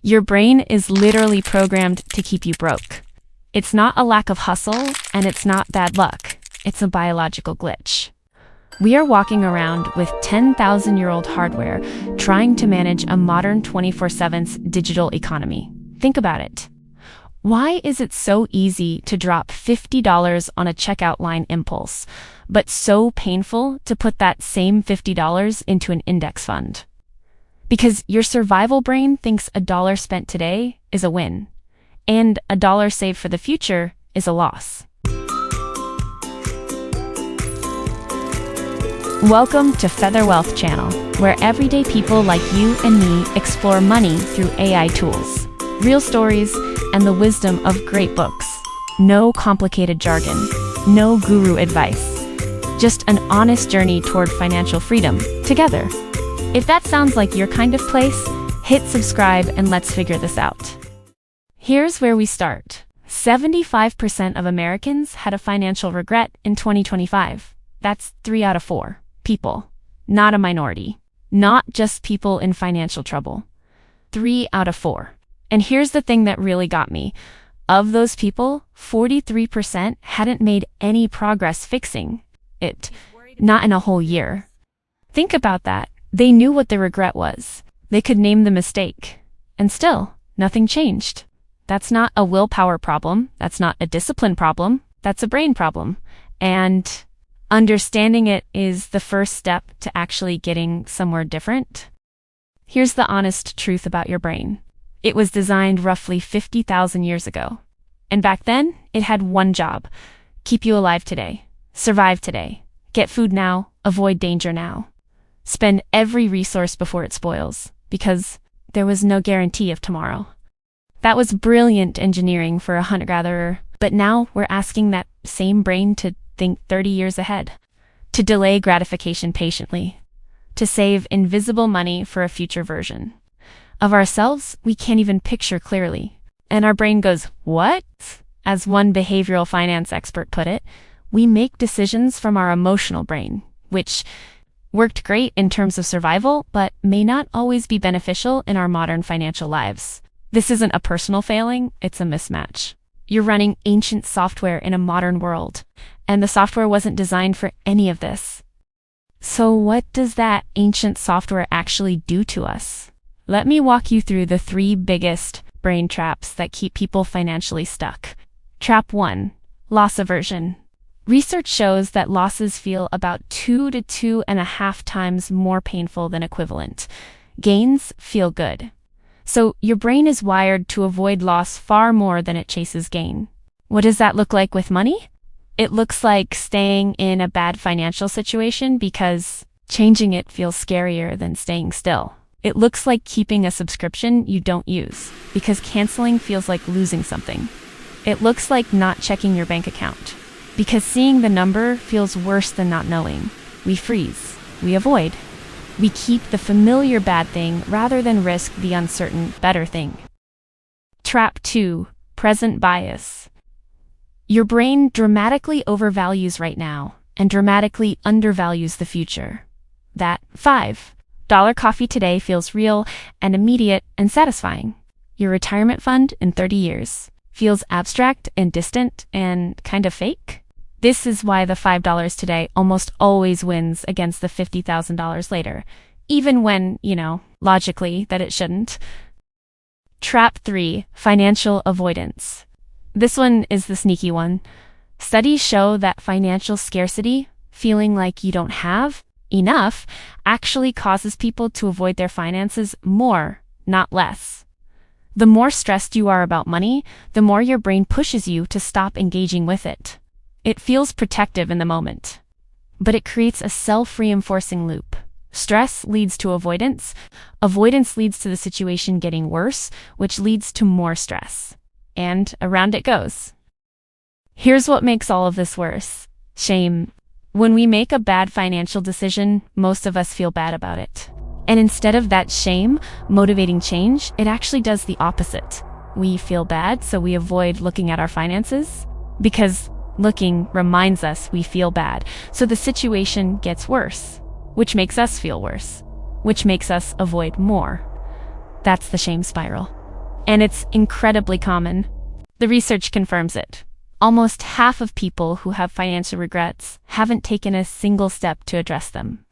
Your brain is literally programmed to keep you broke. It's not a lack of hustle, and it's not bad luck. It's a biological glitch. We are walking around with 10,000-year-old hardware trying to manage a modern 24/7 digital economy. Think about it. Why is it so easy to drop $50 on a checkout line impulse, but so painful to put that same $50 into an index fund? Because your survival brain thinks a dollar spent today is a win, and a dollar saved for the future is a loss. Welcome to Feather Wealth Channel, where everyday people like you and me explore money through AI tools, real stories, and the wisdom of great books. No complicated jargon, no guru advice, just an honest journey toward financial freedom together. If that sounds like your kind of place, hit subscribe and let's figure this out. Here's where we start. 75% of Americans had a financial regret in 2025. That's 3 out of 4 people, not a minority, not just people in financial trouble. 3 out of 4. And here's the thing that really got me. Of those people, 43% hadn't made any progress fixing it, not in a whole year. Think about that. They knew what the regret was. They could name the mistake. And still, nothing changed. That's not a willpower problem. That's not a discipline problem. That's a brain problem. And understanding it is the first step to actually getting somewhere different. Here's the honest truth about your brain. It was designed roughly 50,000 years ago. And back then, it had one job: keep you alive today, survive today, get food now, avoid danger now. Spend every resource before it spoils, because there was no guarantee of tomorrow. That was brilliant engineering for a hunter-gatherer, but now we're asking that same brain to think 30 years ahead, to delay gratification patiently, to save invisible money for a future version of ourselves we can't even picture clearly. And our brain goes, what? As one behavioral finance expert put it, we make decisions from our emotional brain, which worked great in terms of survival, but may not always be beneficial in our modern financial lives. This isn't a personal failing, it's a mismatch. You're running ancient software in a modern world, and the software wasn't designed for any of this. So what does that ancient software actually do to us? Let me walk you through the 3 biggest brain traps that keep people financially stuck. Trap 1, loss aversion. Research shows that losses feel about 2 to 2.5 times more painful than equivalent. Gains feel good. So your brain is wired to avoid loss far more than it chases gain. What does that look like with money? It looks like staying in a bad financial situation because changing it feels scarier than staying still. It looks like keeping a subscription you don't use because canceling feels like losing something. It looks like not checking your bank account because seeing the number feels worse than not knowing. We freeze. We avoid. We keep the familiar bad thing rather than risk the uncertain better thing. Trap 2, present bias. Your brain dramatically overvalues right now and dramatically undervalues the future. That $5 coffee today feels real and immediate and satisfying. Your retirement fund in 30 years feels abstract and distant and kind of fake. This is why the $5 today almost always wins against the $50,000 later, even when, logically that it shouldn't. Trap 3, financial avoidance. This one is the sneaky one. Studies show that financial scarcity, feeling like you don't have enough, actually causes people to avoid their finances more, not less. The more stressed you are about money, the more your brain pushes you to stop engaging with it. It feels protective in the moment, but it creates a self-reinforcing loop. Stress leads to avoidance. Avoidance leads to the situation getting worse, which leads to more stress. And around it goes. Here's what makes all of this worse: shame. When we make a bad financial decision, most of us feel bad about it. And instead of that shame motivating change, it actually does the opposite. We feel bad, so we avoid looking at our finances because looking reminds us we feel bad. So the situation gets worse, which makes us feel worse, which makes us avoid more. That's the shame spiral. And it's incredibly common. The research confirms it. Almost half of people who have financial regrets haven't taken a single step to address them.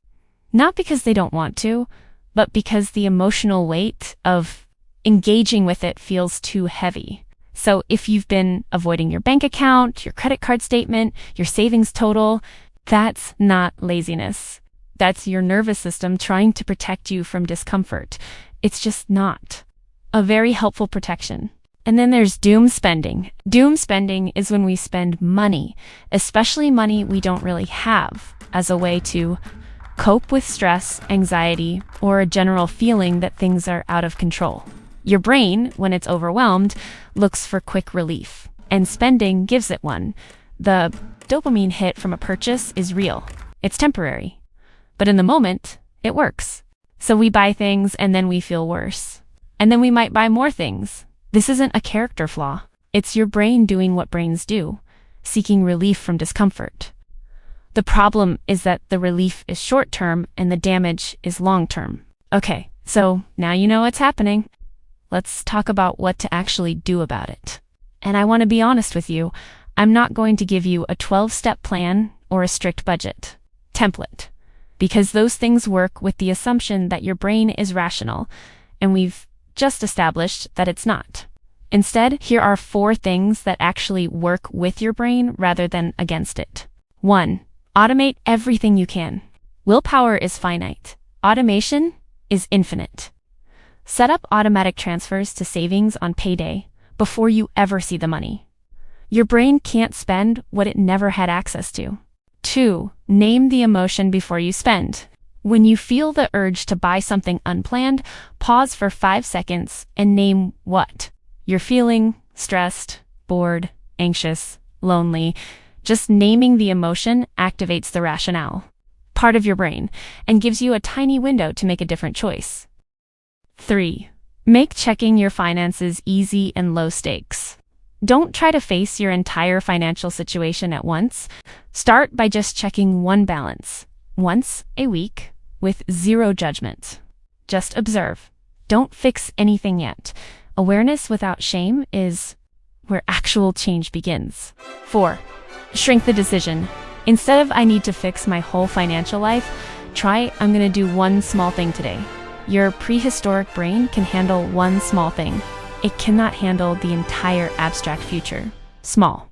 Not because they don't want to, but because the emotional weight of engaging with it feels too heavy. So if you've been avoiding your bank account, your credit card statement, your savings total, that's not laziness. That's your nervous system trying to protect you from discomfort. It's just not a very helpful protection. And then there's doom spending. Doom spending is when we spend money, especially money we don't really have, as a way to cope with stress, anxiety, or a general feeling that things are out of control. Your brain, when it's overwhelmed, looks for quick relief, and spending gives it one. The dopamine hit from a purchase is real. It's temporary. But in the moment, it works. So we buy things and then we feel worse. And then we might buy more things. This isn't a character flaw. It's your brain doing what brains do, seeking relief from discomfort. The problem is that the relief is short-term and the damage is long-term. Okay, so now you know what's happening. Let's talk about what to actually do about it. And I want to be honest with you, I'm not going to give you a 12-step plan or a strict budget template, because those things work with the assumption that your brain is rational, and we've just established that it's not. Instead, here are 4 things that actually work with your brain rather than against it. 1. Automate everything you can. Willpower is finite. Automation is infinite. Set up automatic transfers to savings on payday before you ever see the money. Your brain can't spend what it never had access to. 2. Name the emotion before you spend. When you feel the urge to buy something unplanned, pause for 5 seconds and name what you're feeling: stressed, bored, anxious, lonely. Just naming the emotion activates the rationale part of your brain and gives you a tiny window to make a different choice. 3. Make checking your finances easy and low stakes. Don't try to face your entire financial situation at once. Start by just checking one balance, once a week, with zero judgment. Just observe. Don't fix anything yet. Awareness without shame is where actual change begins. 4. Shrink the decision. Instead of "I need to fix my whole financial life," try "I'm going to do one small thing today." Your prehistoric brain can handle one small thing. It cannot handle the entire abstract future. Small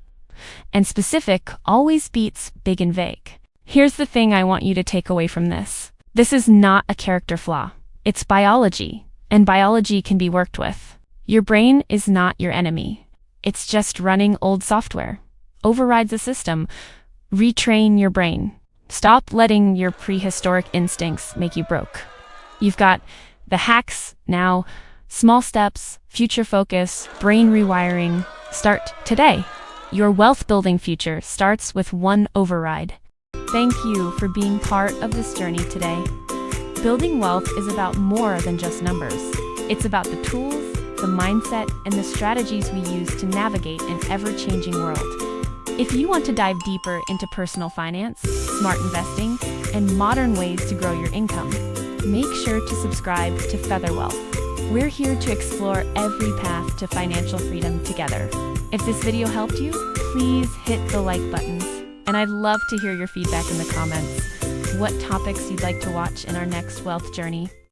and specific always beats big and vague. Here's the thing I want you to take away from this. This is not a character flaw. It's biology, and biology can be worked with. Your brain is not your enemy. It's just running old software. Override the system. Retrain your brain. Stop letting your prehistoric instincts make you broke. You've got the hacks now: small steps, future focus, brain rewiring. Start today. Your wealth-building future starts with one override. Thank you for being part of this journey today. Building wealth is about more than just numbers. It's about the tools, the mindset, and the strategies we use to navigate an ever-changing world. If you want to dive deeper into personal finance, smart investing, and modern ways to grow your income, make sure to subscribe to Feather Wealth. We're here to explore every path to financial freedom together. If this video helped you, please hit the like buttons. And I'd love to hear your feedback in the comments. What topics you'd like to watch in our next wealth journey?